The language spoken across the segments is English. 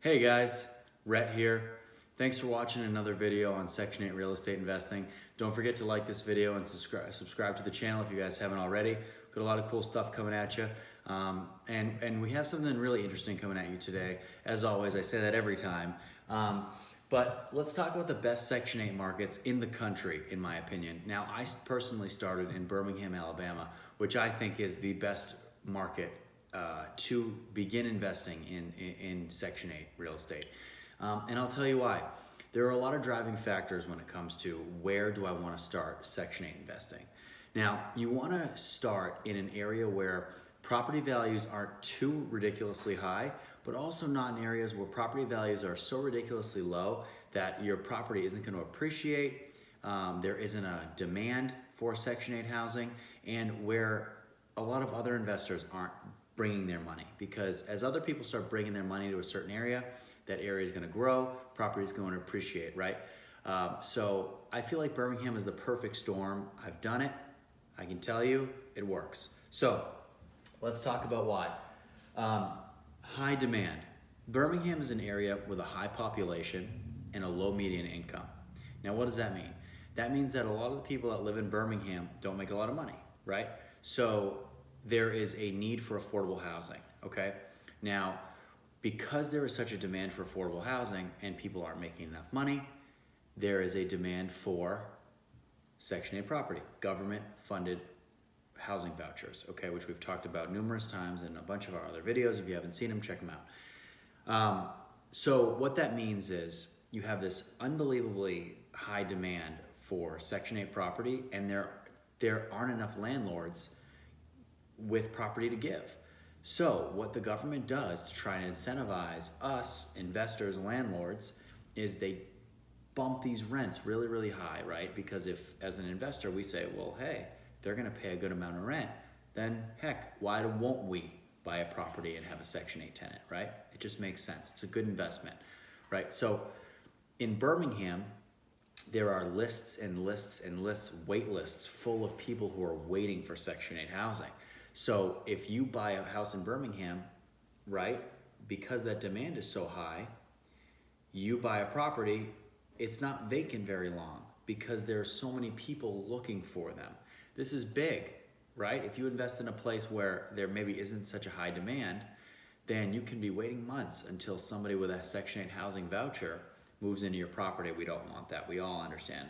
Hey guys, Rhett here. Thanks for watching another video on Section 8 real estate investing. Don't forget to like this video and subscribe to the channel if you guys haven't already. Got a lot of cool stuff coming at you. And we have something really interesting coming at you today. As always, I say that every time. But let's talk about the best Section 8 markets in the country, in my opinion. Now, I personally started in Birmingham, Alabama, which I think is the best market to begin investing in Section 8 real estate. And I'll tell you why. There are a lot of driving factors when it comes to where do I want to start Section 8 investing. Now, you want to start in an area where property values aren't too ridiculously high, but also not in areas where property values are so ridiculously low that your property isn't going to appreciate, there isn't a demand for Section 8 housing, and where a lot of other investors aren't bringing their money, because as other people start bringing their money to a certain area, that area is going to grow, property is going to appreciate, right? So I feel like Birmingham is the perfect storm. I've done it. I can tell you it works. So let's talk about why. High demand. Birmingham is an area with a high population and a low median income. Now, what does that mean? That means that a lot of the people that live in Birmingham don't make a lot of money, right? So there is a need for affordable housing, okay? Now, because there is such a demand for affordable housing and people aren't making enough money, there is a demand for Section 8 property, government-funded housing vouchers, okay, which we've talked about numerous times in a bunch of our other videos. If you haven't seen them, check them out. So what that means is you have this unbelievably high demand for Section 8 property, and there aren't enough landlords with property to give. So what the government does to try and incentivize us, investors, landlords, is they bump these rents really, really high, right? Because if, as an investor, we say, well, hey, they're gonna pay a good amount of rent, then heck, why won't we buy a property and have a Section 8 tenant, right? It just makes sense. It's a good investment, right? So in Birmingham, there are lists and lists and lists, wait lists full of people who are waiting for Section 8 housing. So if you buy a house in Birmingham, right, because that demand is so high, you buy a property, it's not vacant very long because there are so many people looking for them. This is big, right? If you invest in a place where there maybe isn't such a high demand, then you can be waiting months until somebody with a Section 8 housing voucher moves into your property. We don't want that. We all understand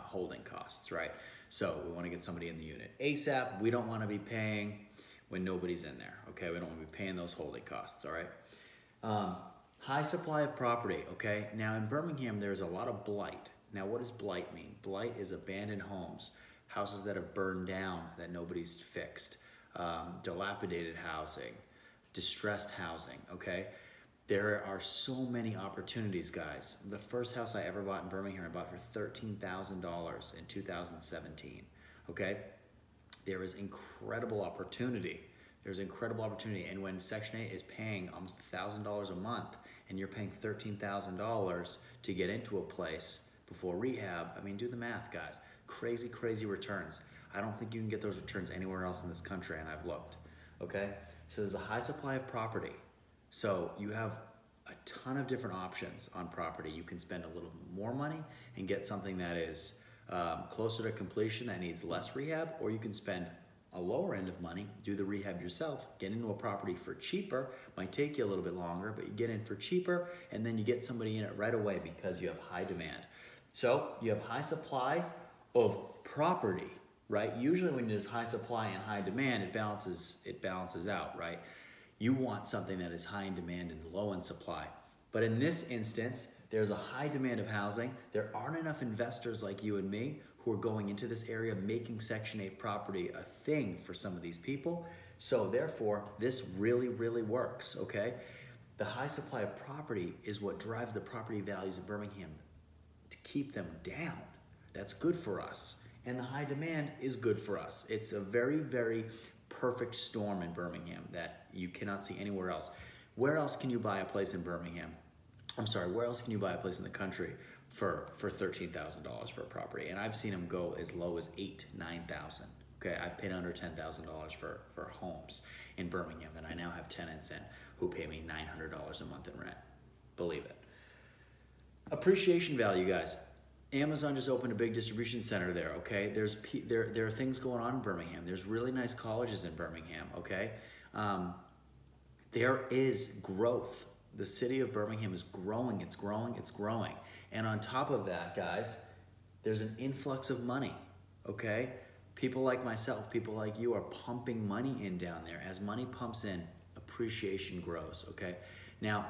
holding costs, right? So we want to get somebody in the unit ASAP. We don't want to be paying when nobody's in there, okay? We don't want to be paying those holding costs, all right? High supply of property, okay? Now in Birmingham, there's a lot of blight. Now what does blight mean? Blight is abandoned homes, houses that have burned down that nobody's fixed, dilapidated housing, distressed housing, okay? There are so many opportunities, guys. The first house I ever bought in Birmingham, I bought for $13,000 in 2017, okay? There is incredible opportunity. There's incredible opportunity. And when Section 8 is paying almost $1,000 a month and you're paying $13,000 to get into a place before rehab, I mean, do the math, guys. Crazy, crazy returns. I don't think you can get those returns anywhere else in this country, and I've looked, okay? So there's a high supply of property. So you have a ton of different options on property. You can spend a little more money and get something that is closer to completion that needs less rehab, or you can spend a lower end of money, do the rehab yourself, get into a property for cheaper. Might take you a little bit longer, but you get in for cheaper, and then you get somebody in it right away because you have high demand. So you have high supply of property, right? Usually when there's high supply and high demand, it balances out, right? You want something that is high in demand and low in supply. But in this instance, there's a high demand of housing. There aren't enough investors like you and me who are going into this area, making Section 8 property a thing for some of these people. So therefore, this really, really works, okay? The high supply of property is what drives the property values in Birmingham to keep them down. That's good for us. And the high demand is good for us. It's a very, very perfect storm in Birmingham that you cannot see anywhere else. Where else can you buy a place in Birmingham? I'm sorry, where else can you buy a place in the country for $13,000 for a property? And I've seen them go as low as $8,000, $9,000. Okay, I've paid under $10,000 for homes in Birmingham that I now have tenants in who pay me $900 a month in rent. believe it. Appreciation value, guys. Amazon just opened a big distribution center there, okay? There are things going on in Birmingham. There's really nice colleges in Birmingham, okay? There is growth. The city of Birmingham is growing, it's growing, it's growing. And on top of that, guys, there's an influx of money, okay? People like myself, people like you are pumping money in down there. As money pumps in, appreciation grows, okay? Now,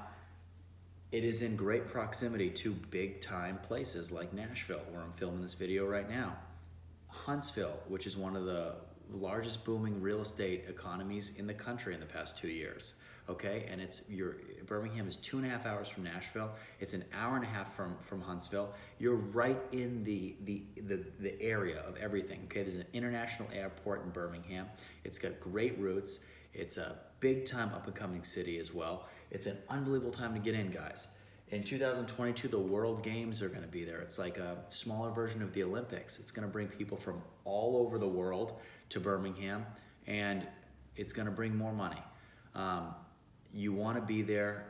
it is in great proximity to big time places like Nashville, where I'm filming this video right now. Huntsville, which is one of the largest booming real estate economies in the country in the past 2 years. Okay, and Birmingham is 2.5 hours from Nashville. It's an hour and a half from Huntsville. You're right in the area of everything. Okay, there's an international airport in Birmingham. It's got great routes. It's a big time up and coming city as well. It's an unbelievable time to get in, guys. In 2022, the World Games are going to be there. It's like a smaller version of the Olympics. It's going to bring people from all over the world to Birmingham, and it's going to bring more money. You want to be there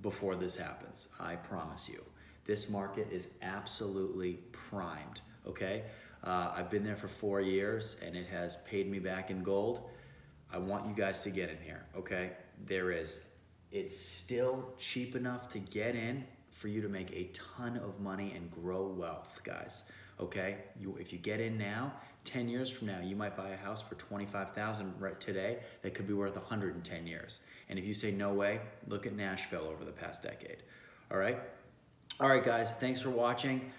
before this happens, I promise you. This market is absolutely primed, okay? I've been there for 4 years, and it has paid me back in gold. I want you guys to get in here, okay? It's still cheap enough to get in for you to make a ton of money and grow wealth, guys, okay? If you get in now, 10 years from now, you might buy a house for $25,000 right today that could be worth 100 in 10 years. And if you say no way, look at Nashville over the past decade, all right? All right, guys, thanks for watching.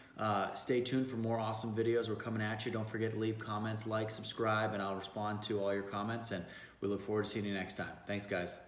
Stay tuned for more awesome videos. We're coming at you. Don't forget to leave comments, like, subscribe, and I'll respond to all your comments, and we look forward to seeing you next time. Thanks, guys.